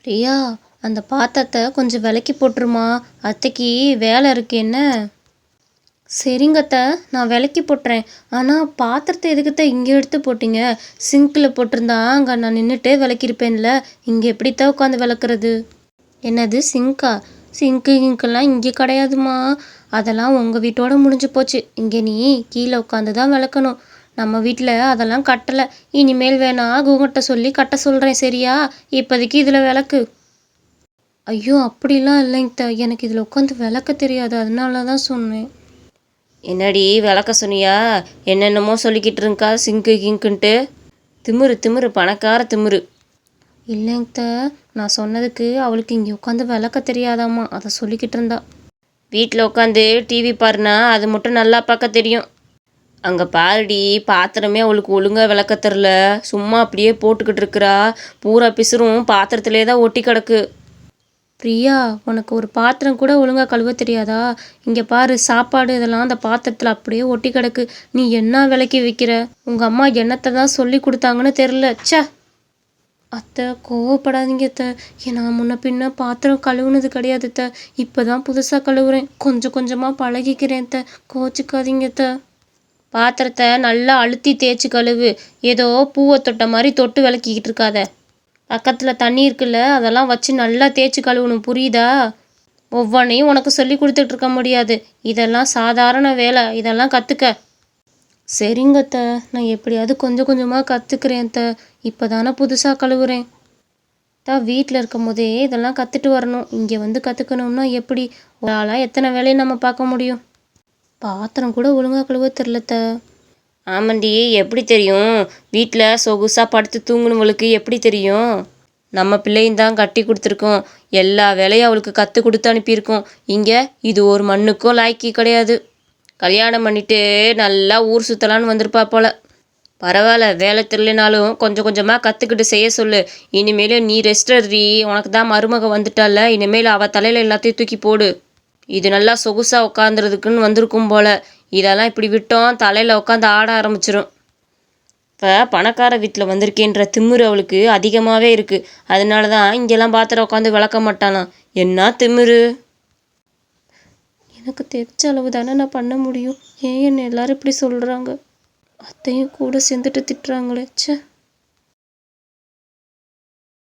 ரியா, அந்த பாத்திரத்தை கொஞ்சம் விலக்கி போட்டுருமா. அத்தைக்கு வேலை இருக்கு என்ன? சரிங்கத்த, நான் விலக்கி போட்டுறேன். ஆனால் பாத்திரத்தை எதுக்குத்த இங்கே எடுத்து போட்டீங்க? சிங்கில் போட்டிருந்தா அங்கே நான் நின்றுட்டே விளக்கியிருப்பேன்ல. இங்கே எப்படித்தான் உட்காந்து விளக்குறது? என்னது சிங்கா? சிங்க்குலாம் இங்கே கிடையாதுமா. அதெல்லாம் உங்கள் வீட்டோட முடிஞ்சு போச்சு. இங்கே நீ கீழே உட்காந்து தான் விளக்கணும். நம்ம வீட்டில் அதெல்லாம் கட்டலை. இனிமேல் வேணா கூகட்ட சொல்லி கட்ட சொல்கிறேன், சரியா? இப்போதைக்கு இதில் விளக்கு. ஐயோ, அப்படிலாம் இல்லைங்க. எனக்கு இதில் உட்காந்து விளக்க தெரியாது, அதனால தான் சொன்னேன். என்னடி விளக்க சொன்னியா? என்னென்னமோ சொல்லிக்கிட்டு இருக்கா சிங்கு கிங்குன்ட்டு. திமிரு பணக்கார திமிரு. இல்லைங்க, நான் சொன்னதுக்கு அவளுக்கு இங்கே உட்காந்து விளக்க தெரியாதாம்மா, அதை சொல்லிக்கிட்டு இருந்தா. வீட்டில் உட்காந்து டிவி பாருனா அது மட்டும் நல்லா பார்க்க தெரியும். அங்கே பாருடி, பாத்திரமே அவளுக்கு ஒழுங்காக விளக்க தெரில. சும்மா அப்படியே போட்டுக்கிட்டு இருக்கிறா. பூரா பிசுரும் பாத்திரத்திலே தான் ஒட்டி கிடக்கு. பிரியா, உனக்கு ஒரு பாத்திரம் கூட ஒழுங்காக கழுவ தெரியாதா? இங்கே பாரு, சாப்பாடு இதெல்லாம் அந்த பாத்திரத்தில் அப்படியே ஒட்டி கிடக்கு. நீ என்ன விலைக்கு விற்கிற? உங்கள் அம்மா என்னத்தை தான் சொல்லி கொடுத்தாங்கன்னு தெரில. ச்சே அத்தை, கோவப்படாதீங்க அத்தை. நான் முன்ன பின்ன பாத்திரம் கழுவுனது கிடையாது அத்தை. இப்போ தான் புதுசாக கழுவுறேன். கொஞ்சம் கொஞ்சமாக பழகிக்கிறேன் அத்தை. கோச்சிக்காதீங்க அத்தை. பாத்திரத்தை நல்லா அழுத்தி தேய்ச்சி கழுவு. ஏதோ பூவை தொட்ட மாதிரி தொட்டு விளக்கிக்கிட்டு இருக்காத. பக்கத்தில் தண்ணி இருக்குல்ல, அதெல்லாம் வச்சு நல்லா தேய்ச்சி கழுவணும், புரியுதா? ஒவ்வொன்றையும் உனக்கு சொல்லி கொடுத்துட்ருக்க முடியாது. இதெல்லாம் சாதாரண வேலை, இதெல்லாம் கற்றுக்க. சரிங்கத்த, நான் எப்படியாவது கொஞ்சம் கொஞ்சமாக கற்றுக்குறேன் த. இப்போ தானே புதுசாக கழுவுறேன். வீட்டில் இருக்கும் போதே இதெல்லாம் கற்றுட்டு வரணும். இங்கே வந்து கற்றுக்கணும்னா எப்படி? ஒரு ஆளாக எத்தனை வேலையை நம்ம பார்க்க முடியும்? பாத்திரம் கூட ஒழுங்காக கழுவ தெரிலத்த. ஆமாண்டி, எப்படி தெரியும்? வீட்டில் சொகுசாக படுத்து தூங்குனவளுக்கு எப்படி தெரியும்? நம்ம பிள்ளையும் தான் கட்டி கொடுத்துருக்கோம். எல்லா வேலையும் அவளுக்கு கற்றுக் கொடுத்து அனுப்பியிருக்கோம். இங்கே இது ஒரு மண்ணுக்கும் லாய்க்கி கிடையாது. கல்யாணம் பண்ணிட்டு நல்லா ஊர் சுற்றலான்னு வந்திருப்பா போல். பரவாயில்ல, வேலை தெரியலனாலும் கொஞ்சம் கொஞ்சமாக கற்றுக்கிட்டு செய்ய சொல்லு. இனிமேல் நீ ரெஸ்ட் எடுறி. உனக்கு தான் மருமக வந்துட்டால, இனிமேல் அவள் தலையில் எல்லாத்தையும் தூக்கி போடு. இது நல்லா சொகுசாக உட்காந்துறதுக்குன்னு வந்திருக்கும் போல். இதெல்லாம் இப்படி விட்டோம் தலையில் உட்காந்து ஆட ஆரம்பிச்சிடும். இப்போ பணக்கார வீட்டில் வந்திருக்கேன்ற திமிரு அவளுக்கு அதிகமாகவே இருக்குது. அதனால தான் இங்கெல்லாம் பாத்திரம் உட்காந்து விளக்க மாட்டானாம். என்ன திமிரு? எனக்கு தெரிஞ்ச அளவு தானே நான் பண்ண முடியும். ஏன் என்ன எல்லாரும் இப்படி சொல்கிறாங்க? அத்தையும் கூட சேர்ந்துட்டு திட்டுறாங்களே. ச்சே.